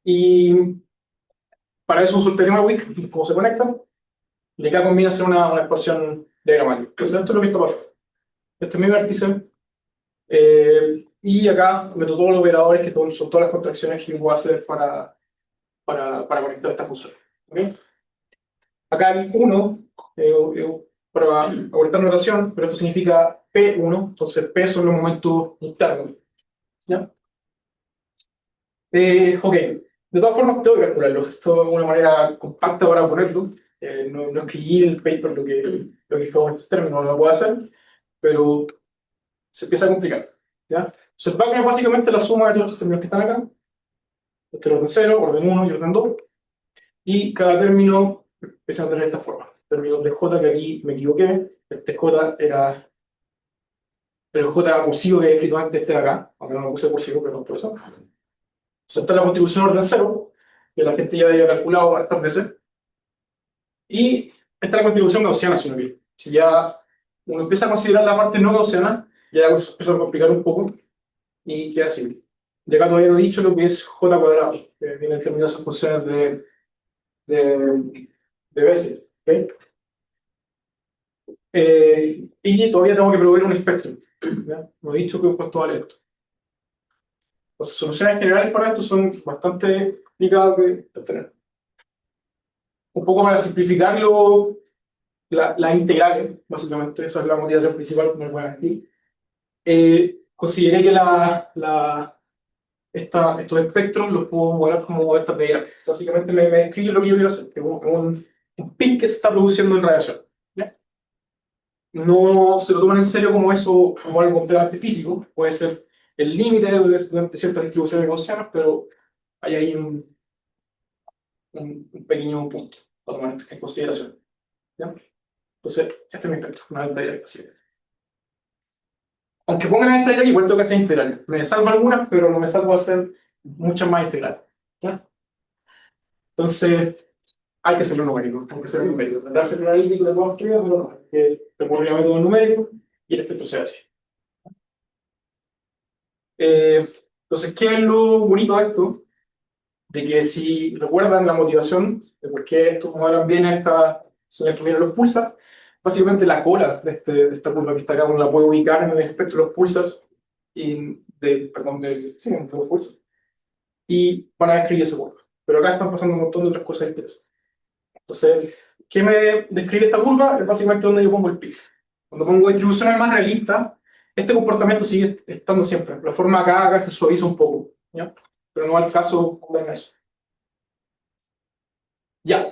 Y para eso uso el teorema de Wick, cómo se conectan, y acá combina hacer una ecuación diagramática. Entonces, esto es lo que está pasando. Este es mi vértice, y acá meto todos los operadores que son todas las contracciones que yo puedo hacer para conectar esta función. ¿Okay? Acá el 1, para conectar notación, pero esto significa P1, entonces P son los momentos internos. ¿Ya? Ok, de todas formas tengo que calcularlo. Esto es una manera compacta para ponerlo. No escribí en el paper lo que fue en estos términos, no lo puedo hacer, pero se empieza a complicar. ¿Ya? Entonces, el background es básicamente la suma de todos los términos que están acá. Este es orden 0, orden 1 y orden 2. Y cada término empieza a tener esta forma. Términos de J, que aquí me equivoqué. Este J era el J cursivo que he escrito antes, este de acá. Aunque no lo puse cursivo, pero no por eso. Esta es la contribución orden 0, que la gente ya había calculado hartas veces. Y esta es la contribución gaussiana, si uno quiere. Si ya uno empieza a considerar la parte no gaussiana, ya empieza a complicar un poco. y queda así. Y acá todavía no he dicho lo que es j cuadrado, que viene en términos de esas funciones de Bessel. ¿Okay? Y todavía tengo que proveer un espectro. ¿Ya? No he dicho que cuánto vale esto. Las soluciones generales para esto son bastante complicadas de obtener. Un poco para simplificarlo, las integrales, básicamente, esa es la motivación principal que me voy aquí. Consideré que estos espectros los puedo modelar como esta medida. Básicamente me describe lo que yo quiero hacer, que es un pic que se está produciendo en radiación. ¿Ya? No se lo toman en serio como eso, como algo completamente físico, puede ser el límite de ciertas distribuciones gaussianas, pero hay ahí un pequeño punto para tomar en consideración. ¿Ya? Entonces, este es mi espectro, una alta dirección. Aunque pongan esta idea, igual tengo que hacer integrales. Me salvo algunas, pero no me salvo a hacer muchas más integrales. ¿Ya? Entonces, hay que hacerlo numérico, hay que hacerlo numérico. Tratar de hacer analítico de todas pero no, hay que recurrir a métodos numéricos y el espectro sea así. Entonces, ¿qué es lo bonito de esto? De que si recuerdan la motivación de por qué estos modelos bien a esta señal que vienen los pulsars, básicamente la cola de esta curva que está acá uno la puede ubicar en el espectro de los pulsars sí, en los pulsars, y van a describir ese curva. Pero acá están pasando un montón de otras cosas interesantes. Entonces, ¿qué me describe esta curva? Es básicamente donde yo pongo el pic. Cuando pongo distribuciones más realistas, este comportamiento sigue estando siempre. La forma acá se suaviza un poco, ¿ya? Pero no al caso de eso. Ya.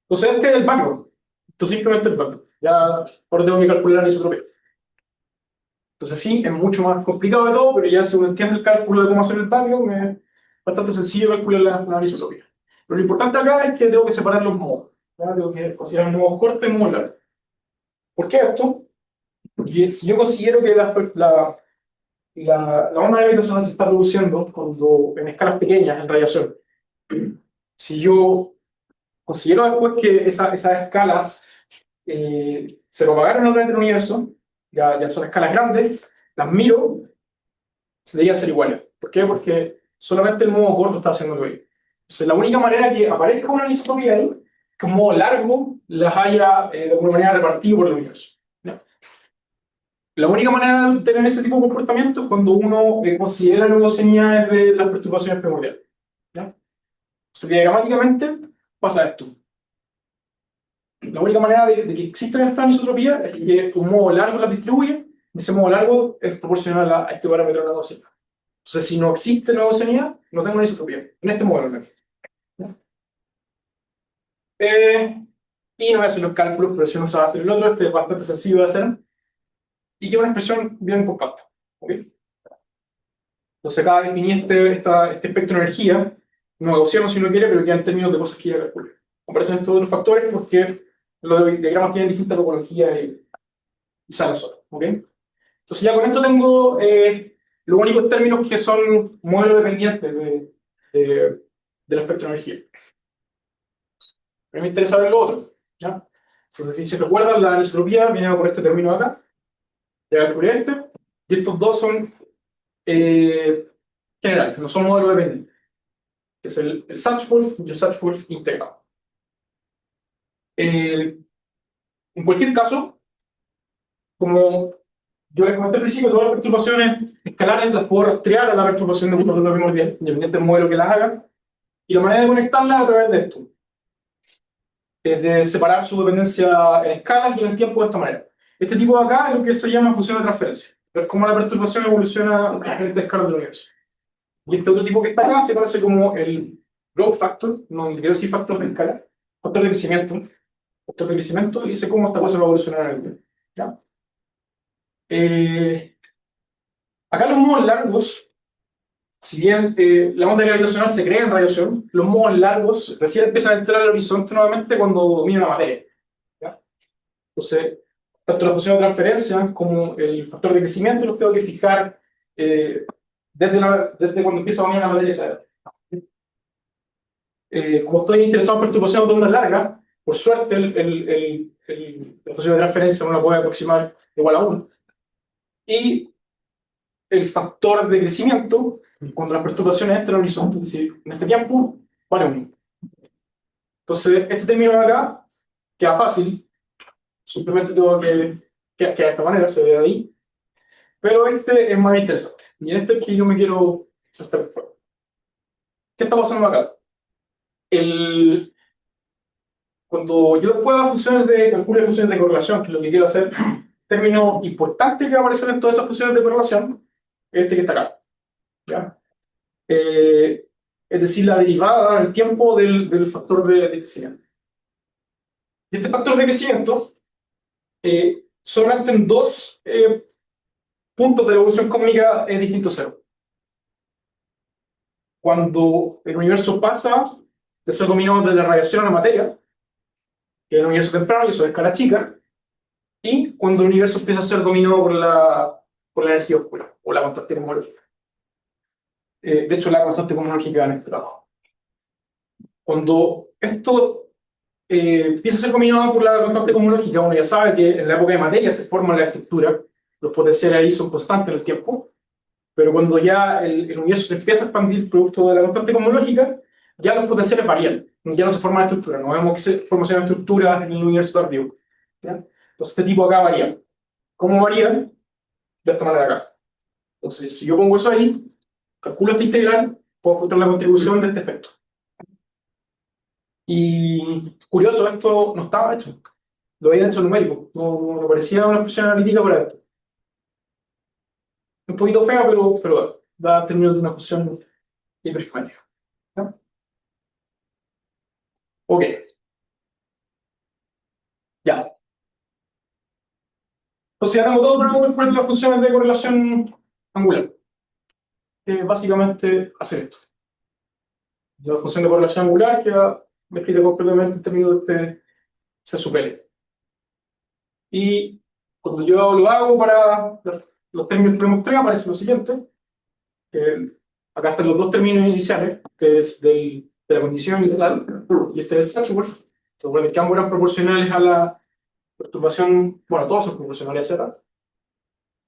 Entonces, este es el background. Esto es simplemente el background. Ya ahora tengo que calcular la anisotropía. Entonces, sí, es mucho más complicado de todo, pero ya si uno entiende el cálculo de cómo hacer el background, es bastante sencillo calcular la anisotropía. Pero lo importante acá es que tengo que separar los modos. ¿Ya? Tengo que considerar modos cortos y modos largos. ¿Por qué esto? Porque si yo considero que la onda de gravitación se está produciendo en escalas pequeñas, en radiación, si yo considero después que esas escalas se propagaron a través del universo, ya son escalas grandes, las miro, se deberían ser iguales. ¿Por qué? Porque solamente el modo corto está haciendo lo mismo. Entonces, la única manera que aparezca una anisotropía ahí, que un modo largo las haya de alguna manera repartido por el universo. ¿Ya? La única manera de tener ese tipo de comportamiento es cuando uno considera las señales de las perturbaciones primordiales. ¿Ya? Entonces, diagramáticamente pasa esto. La única manera de que exista esta anisotropía es que un modo largo las distribuye, y ese modo largo es proporcional a este parámetro de la gaussiana. Entonces, si no existe la gaussianidad, no tengo anisotropía, en este modelo. ¿Ya? Y no voy a hacer los cálculos, pero si uno sabe hacer el otro, este es bastante sencillo de hacer, y que es una expresión bien compacta. ¿Okay? Entonces acá definí este espectro de energía, no gaussiano si uno quiere, pero queda en términos de cosas que ya calculé. Aparecen estos otros factores porque los diagramas tienen distinta topología y salen solos. ¿Okay? Entonces ya con esto tengo los únicos términos que son modelos dependientes del espectro de energía. Pero me interesa ver lo otro. ¿Ya? Entonces si se recuerdan, la anisotropía viene por este término de acá. Ya calculé este. Y estos dos son generales, no son modelos dependientes. Que es el Sachs-Wolf y el Sachs-Wolf integrado. En cualquier caso, como yo les comenté al principio, todas las perturbaciones escalares las puedo rastrear a la perturbación de un modelo primordial, independiente del modelo que las haga, y la manera de conectarlas es a través de esto. Es de separar su dependencia en escalas y en el tiempo de esta manera. Este tipo de acá es lo que se llama función de transferencia. Es como la perturbación evoluciona en diferentes escalas del universo. Y este otro tipo que está acá se conoce como el growth factor, no quiero decir factor de escala, factor de crecimiento. Factor de crecimiento y dice cómo esta cosa va a evolucionar en el tiempo. ¿Ya? Acá los modos largos, si bien la onda gravitacional se crea en radiación, los modos largos recién empiezan a entrar al horizonte nuevamente cuando domina la materia. ¿Ya? Entonces, tanto la función de transferencia como el factor de crecimiento los tengo que fijar desde cuando empieza a dominar la materia. Como estoy interesado en perturbación de ondas largas, por suerte la función de transferencia no la puede aproximar igual a 1. Y el factor de crecimiento cuando las perturbaciones entran al horizonte, es decir, en este tiempo, vale 1. Entonces, este término de acá queda fácil, simplemente tengo que queda de esta manera, se ve ahí, pero este es más interesante, y en este es que yo me quiero saltar después. ¿Qué está pasando acá? Cuando yo después haga calculo de funciones de correlación, que es lo que quiero hacer, término importante que va a aparecer en todas esas funciones de correlación, este que está acá. ¿Ya? Es decir, la derivada del tiempo del factor de crecimiento. Y este factor de crecimiento, solamente en 2 puntos de la evolución cósmica es distinto a 0. Cuando el universo pasa de ser dominado de la radiación a la materia, que es el universo temprano, y eso es escala chica, y cuando el universo empieza a ser dominado por la energía oscura, o la constante cosmológica. De hecho, la constante cosmológica en este lado. Cuando esto empieza a ser dominado por la constante cosmológica, uno ya sabe que en la época de materia se forma la estructura, los potenciales ahí son constantes en el tiempo, pero cuando ya el universo se empieza a expandir producto de la constante cosmológica, ya los potenciales varían, ya no se forman estructuras, no vemos que se forman estructuras en el universo tardío. ¿Ya? Entonces este tipo acá varía. ¿Cómo varía? De esta manera acá. Entonces, si yo pongo eso ahí, calculo esta integral, puedo encontrar la contribución de este efecto. Y curioso, esto no estaba hecho. Lo habían hecho numérico, no parecía una expresión analítica para esto. Un poquito fea, pero da términos de una función hipergeométrica. ¿Ya? Ok. Ya. Entonces ya tengo todo para calcular las funciones de correlación angular. Que es básicamente hacer esto. La función de correlación angular queda descrita completamente en términos de se supere. Y cuando yo lo hago para los términos que le mostré, aparece lo siguiente. Acá están los 2 términos iniciales, este es de la condición inicial, y este es Satchworth. Recuerden que ambos eran proporcionales a la perturbación, bueno, todos son proporcionales a Z.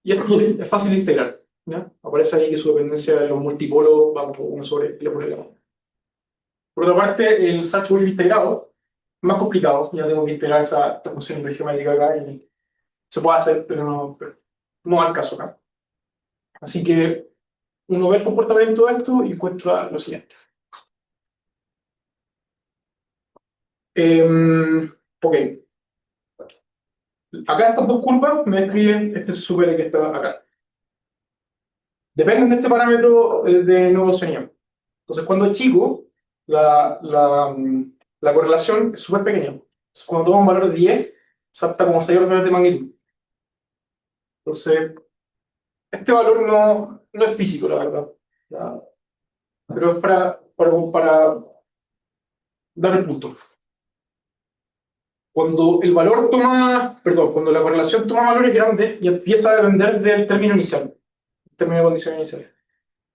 Y esto es fácil de integrar. ¿Ya? Aparece ahí que su dependencia de los multipolos va por 1 sobre L por L. Por otra parte, el Satchworth integrado es más complicado. Ya tengo que integrar esta función hipergeométrica acá y se puede hacer, pero no al caso acá. Así que uno ve el comportamiento de esto y encuentra lo siguiente. Ok. Acá estas 2 curvas me describen este se supone que está acá. Dependen de este parámetro de no gaussiano. Entonces, cuando es chico, la correlación es súper pequeña. Entonces, cuando toma un valor de 10, salta como 6 órdenes de magnitud. Entonces, este valor no es físico, la verdad. ¿Ya? Pero es para dar el punto. Cuando el valor cuando la correlación toma valores grandes y empieza a depender del término inicial, el término de condición inicial.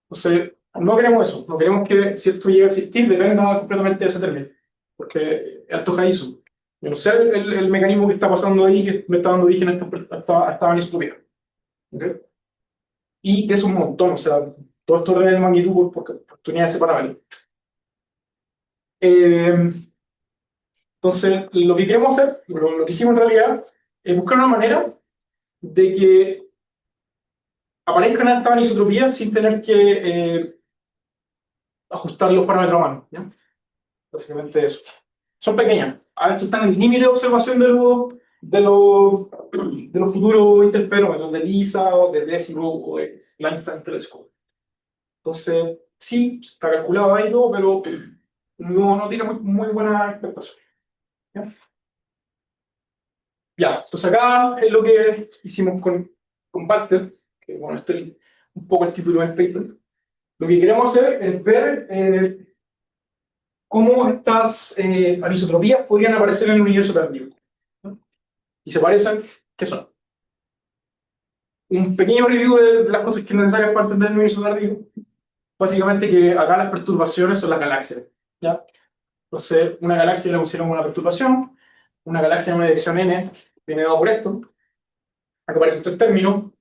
Entonces, no queremos eso, no queremos que si esto llega a existir dependa completamente de ese término, porque es antojadizo. Yo no sé el mecanismo que está pasando ahí que me está dando origen a esta anisotropía. ¿Okay? Y que es un montón, o sea, todo esto de magnitud por oportunidades separables. Entonces, lo que queremos hacer, lo que hicimos en realidad, es buscar una manera de que aparezcan estas anisotropías sin tener que ajustar los parámetros a mano. ¿Ya? Básicamente eso. Son pequeñas. Esto está en el límite de observación de los futuros interferómetros de LISA o de DESIRO o de Einstein Telescope. Entonces, sí, está calculado ahí todo, pero no tiene muy buena expectación. ¿Ya? Ya, entonces acá es lo que hicimos con Walter, que bueno, este es un poco el título del paper. Lo que queremos hacer es ver cómo estas anisotropías podrían aparecer en el universo tardío. ¿No? Y se parecen, ¿qué son? Un pequeño review de las cosas que es necesarias para entender el universo tardío. Básicamente que acá las perturbaciones son las galaxias. ¿Ya? Entonces, una galaxia le pusieron una perturbación, una galaxia en una dirección n viene dado por esto. Aquí aparecen 3 términos.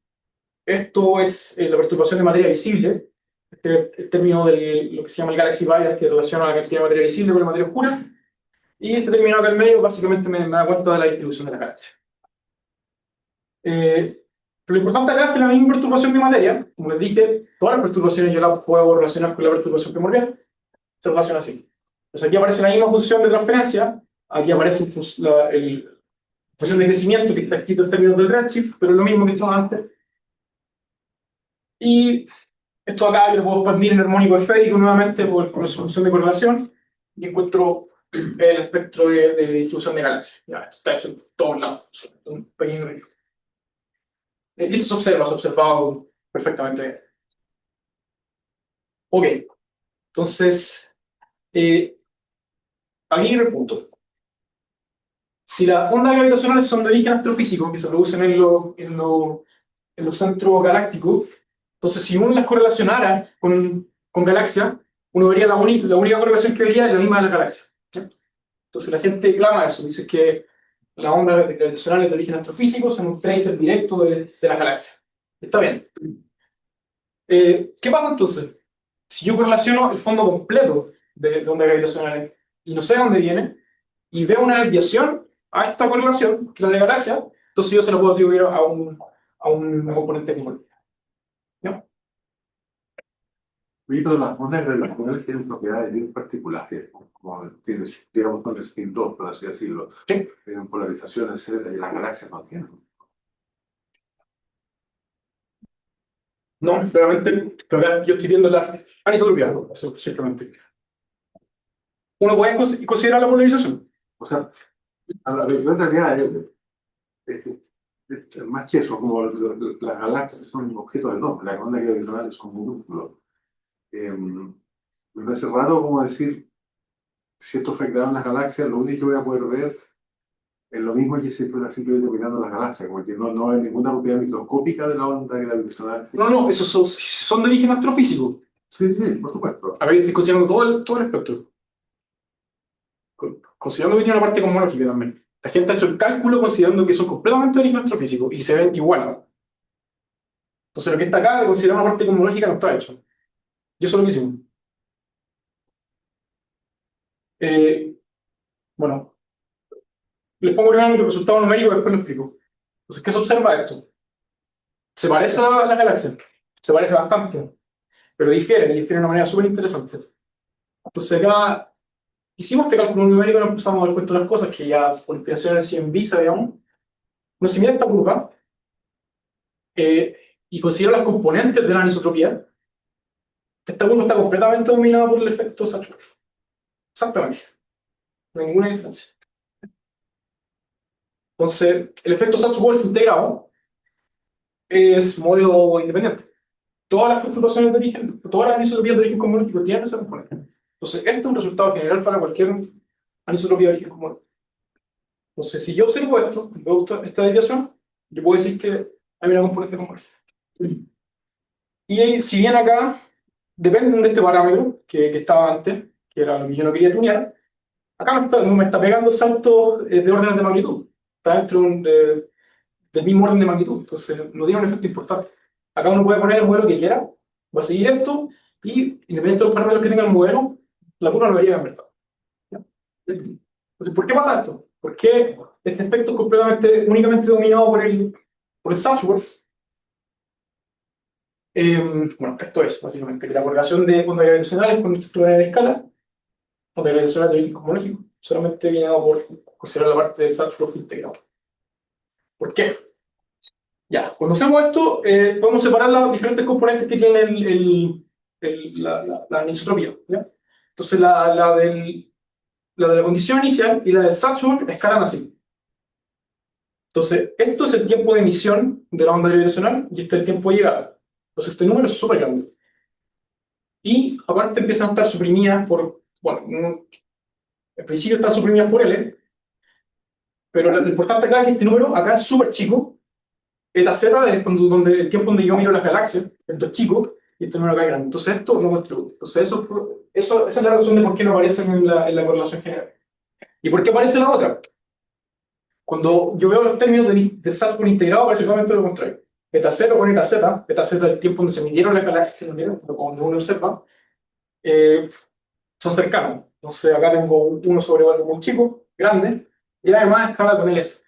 esto es la perturbación de materia visible. Este es el término de lo que se llama el Galaxy Bias, que relaciona la cantidad de materia visible con la materia oscura. Y este término acá en medio básicamente me da cuenta de la distribución de la galaxia. Pero lo importante acá es que la misma perturbación de materia, como les dije, todas las perturbaciones yo las puedo relacionar con la perturbación primordial, se relaciona así. Entonces aquí aparece la misma función de transferencia, aquí aparece la función de crecimiento que está escrito en términos del redshift, pero es lo mismo que estaba antes. Y esto acá yo lo puedo expandir en armónico esférico nuevamente por la solución de correlación y encuentro el espectro de distribución de galaxias. Ya, esto está hecho en todos lados, un pequeño río. Y esto se ha observado perfectamente bien. Ok, entonces, aquí viene el punto. Si las ondas gravitacionales son de origen astrofísico, que se producen en los centros galácticos, entonces si uno las correlacionara con galaxias, uno vería la única correlación que vería es la misma de las galaxias. ¿Sí? Entonces la gente clama eso, dice que las ondas gravitacionales de origen astrofísico son un tracer directo de las galaxias. Está bien. ¿Qué pasa entonces? Si yo correlaciono el fondo completo de ondas gravitacionales y no sé de dónde viene, y veo una desviación a esta correlación, que es la de galaxia, entonces yo se lo puedo atribuir a un componente común. ¿No? Oye, pero las ondas gravitacionales tienen propiedades bien particulares, como tienes, digamos, con el spin 2, por así decirlo. Sí. Tienen polarización, etcétera, y las galaxias no tienen. No necesariamente, pero acá yo estoy viendo las anisotropias, eso simplemente. Uno puede considerar la polarización. O sea, en realidad es más que eso, como las galaxias son objetos de nombre, las ondas gravitacionales son minúsculos. Me parece raro como decir, si esto afectaba en las galaxias, lo único que voy a poder ver es lo mismo que si fuera simplemente mirando las galaxias, como que no hay ninguna propiedad microscópica de la onda gravitacional. No, esos son de origen astrofísico. Sí, sí, por supuesto. A ver, estoy considerando todo el espectro. Considerando que tiene una parte cosmológica también. La gente ha hecho el cálculo considerando que son completamente de origen astrofísico y se ven igual. Entonces lo que está acá de considerar una parte cosmológica no está hecho. Y eso es lo que hicimos. Bueno, les pongo primero el resultado numérico y después lo explico. Entonces, ¿qué se observa esto? Se parece a la galaxia, se parece bastante, pero difiere de una manera súper interesante. Entonces acá hicimos este cálculo numérico y nos empezamos a dar cuenta de las cosas que ya por inspiración en Visa, digamos, nos mira esta curva y considera las componentes de la anisotropía. Esta curva está completamente dominada por el efecto Sachs-Wolf. Exactamente. No hay ninguna diferencia. Entonces, el efecto Sachs-Wolf integrado es modelo independiente. Todas las perturbaciones de origen, todas las anisotropías de origen cosmológico tienen esa componente. Entonces, esto es un resultado general para cualquier anisotropía de origen cosmológico. Entonces, si yo observo esto, veo esta desviación, yo puedo decir que hay una componente cosmológica. Y si bien acá dependen de este parámetro que estaba antes, que era lo que yo no quería tunear, acá me está pegando saltos de órdenes de magnitud. Está dentro del mismo orden de magnitud, entonces no tiene un efecto importante. Acá uno puede poner el modelo que quiera, va a seguir esto, y independientemente de los parámetros que tenga el modelo, la curva no debería cambiar. Entonces, ¿por qué pasa esto? ¿Por qué este efecto es completamente, únicamente dominado por el Sachs-Wolf? Bueno, esto es básicamente que la correlación de ondas gravitacionales con estructura de escala, ondas gravitacionales de origen cosmológico, solamente viene dado por considerar la parte del Sachs-Wolf integrado. ¿Por qué? Ya, cuando hacemos esto, podemos separar las diferentes componentes que tiene la anisotropía. ¿Ya? Entonces, la de la condición inicial y la del Sachs-Wolf escalan así. Entonces, esto es el tiempo de emisión de la onda gravitacional y este es el tiempo de llegada. Entonces, este número es súper grande. Y aparte empiezan a estar suprimidas por, bueno, en principio están suprimidas por L, pero lo importante acá es que este número acá es súper chico. Eta Z es donde el tiempo donde yo miro las galaxias, esto es chico, y este número acá es grande. Entonces esto no contribuye. Entonces esa es la razón de por qué no aparecen en la correlación general. ¿Y por qué aparece la otra? Cuando yo veo los términos del Sachs-Wolf integrado, aparece exactamente lo contrario. eta 0 con eta z es el tiempo donde se midieron las galaxias, se midieron, pero cuando uno observa, son cercanos. Entonces acá tengo uno sobre algo muy chico, grande, y además escala con el S.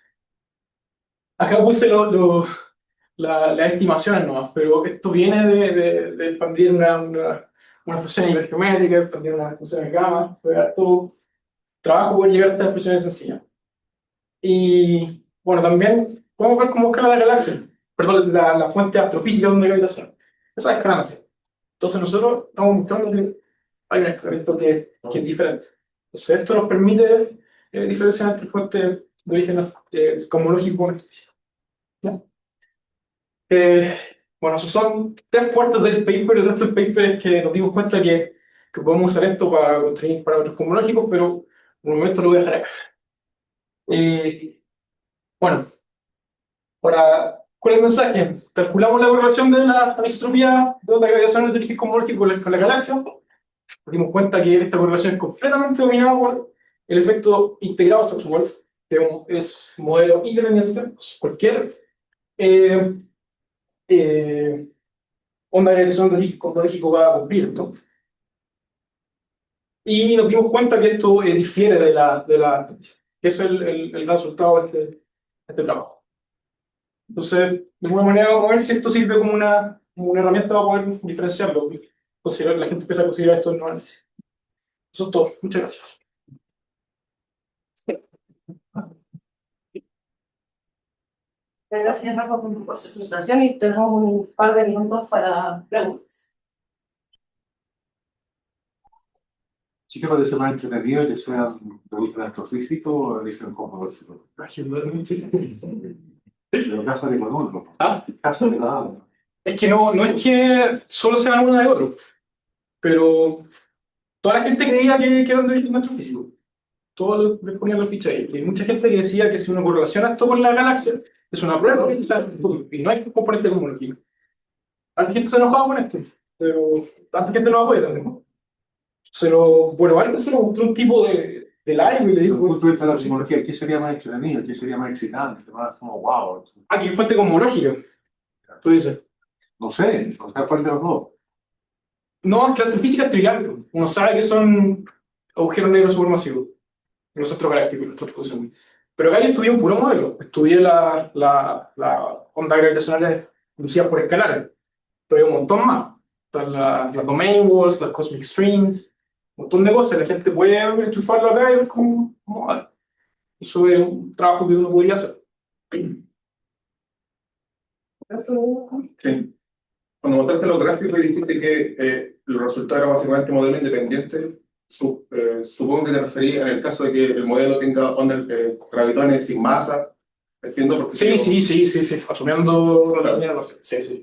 Acá puse las estimaciones nomás, pero esto viene de expandir una función hipergeométrica, expandir una función de gamma, fue harto trabajo poder llegar a estas expresiones sencillas. Y bueno, también podemos ver cómo escala la galaxia, perdón, la fuente astrofísica de onda gravitacional. Esa es escala así. Entonces nosotros estamos mostrando que hay un escalamiento que es diferente. Entonces esto nos permite diferenciar entre fuentes de origen cosmológico y astrofísico. ¿Ya? Bueno, esos son 3 cuartos del paper. El resto del paper es que nos dimos cuenta que podemos usar esto para construir parámetros cosmológicos, pero por el momento lo voy a dejar acá. Bueno, ¿cuál es el mensaje? Calculamos la correlación de la anisotropía de onda gravitacional de origen cosmológico con la galaxia. Nos dimos cuenta que esta correlación es completamente dominada por el efecto integrado Sachs-Wolf, que es un modelo independiente. Cualquier onda gravitacional de origen cosmológico va a cumplir esto. Y nos dimos cuenta que esto difiere que es el resultado de este trabajo. Entonces, de alguna manera, vamos a ver si esto sirve como una herramienta para poder diferenciarlo. La gente empieza a considerar esto en análisis. Eso es todo. Muchas gracias. Gracias, Rafa, por tu presentación y tenemos un par de minutos para preguntas. Sí que parece más entretenido que sean de origen astrofísico o de origen cosmológico. Pero casa de con otro. ¿Ah? Casa de cada uno. Es que no es que solo sean uno de otro, pero toda la gente creía que eran de origen astrofísico. Todos les ponían los fichas ahí. Y hay mucha gente que decía que si uno correlaciona esto con la galaxia, es una prueba, y no hay componente cosmológico. Tanta gente se enojaba con esto, pero tanta gente no apoya también. Pero bueno, ahorita se le mostró un tipo de live y le Desde dijo: el punto de vista de la cosmología, ¿qué sería más entretenido? ¿Qué sería más excitante? Más como wow. aquí fuente cosmológica. Tú dices. No sé, o sea, ¿cuál de los dos? No, es que la astrofísica es trivial. Uno sabe que son agujeros negros supermasivos, los centros galácticos, los transposiciones. Pero acá yo estudié un puro modelo. Estudié la onda gravitacional inducida por escalares. Pero hay un montón más. Están las domain walls, las cosmic strings, un montón de cosas. La gente puede enchufarlo acá y ver cómo va. Eso es un trabajo que uno podría hacer. Sí. Cuando montaste los gráficos y dijiste que el resultado era básicamente modelo independiente, supongo que te referías en el caso de que el modelo tenga ondas gravitones sin masa. Entiendo porque Sí. Asumiendo la línea, sí.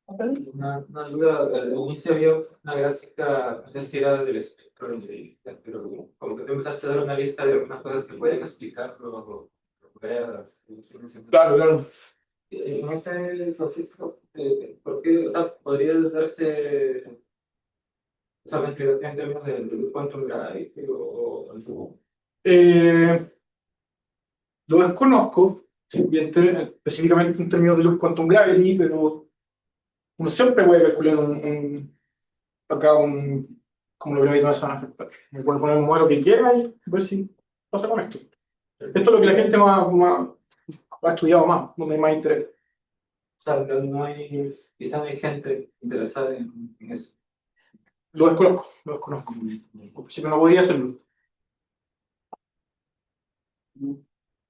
Una duda, al inicio había una gráfica, no sé si era del espectro, pero como que tú empezaste a dar una lista de algunas cosas que pueden explicarlo, ruedas, Claro. en ese proceso, ¿por qué? O sea, podría darse esa explicación en términos de quantum gravity o Lo desconozco, específicamente en términos de luz quantum gravity, pero uno siempre puede calcular cómo los gravitones se van a afectar. Me puede poner un modelo que quiera y ver si pasa con esto. Esto es lo que la gente ha estudiado más, donde hay más interés. O sea, quizá no hay gente interesada en eso. Lo desconozco. Si no podría hacerlo.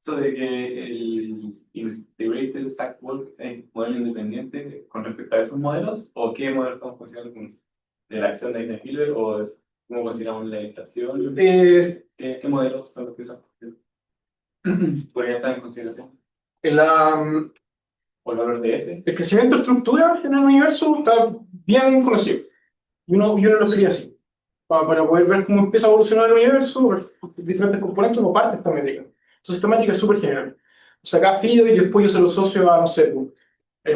Eso de que el Integrated Stack Work es modelo independiente con respecto a esos modelos, o qué modelo estamos considerando de la acción de Eisenhower, o cómo consideramos la inflación, ¿qué modelos son los que podrían estar en consideración? ¿O el valor de F? El crecimiento de estructura en el universo está bien conocido. Y uno lo sería así. Para poder ver cómo empieza a evolucionar el universo, ver diferentes componentes o partes de esta métrica. Entonces, esta métrica es súper general. O sea, acá FIDO y después yo se lo asocio a, no sé,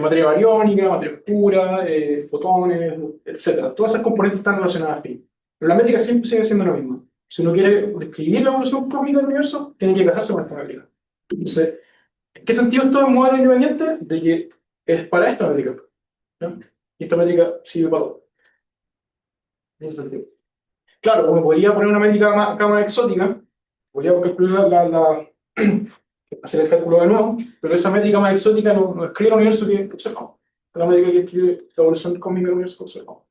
materia bariónica, materia oscura, fotones, etc. Todas esas componentes están relacionadas a FIDO. Pero la métrica siempre sigue siendo lo mismo. Si uno quiere describir la evolución cósmica del universo, tiene que casarse con esta métrica. Entonces, ¿En qué sentido esto es un modelo independiente? De que es para esta métrica, ¿no? Y esta métrica sirve para todo. En ese sentido. Claro, como podría poner una métrica más exótica, podría calcular hacer el cálculo de nuevo, pero esa métrica más exótica no escribe el universo que observamos. Es la métrica que escribe la evolución cósmica del universo que observamos.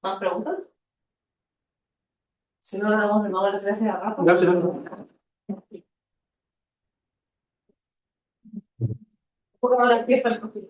¿Más preguntas? Si no, le damos de nuevo las gracias a Rafa. Gracias. Un poco más de pie para el cogido.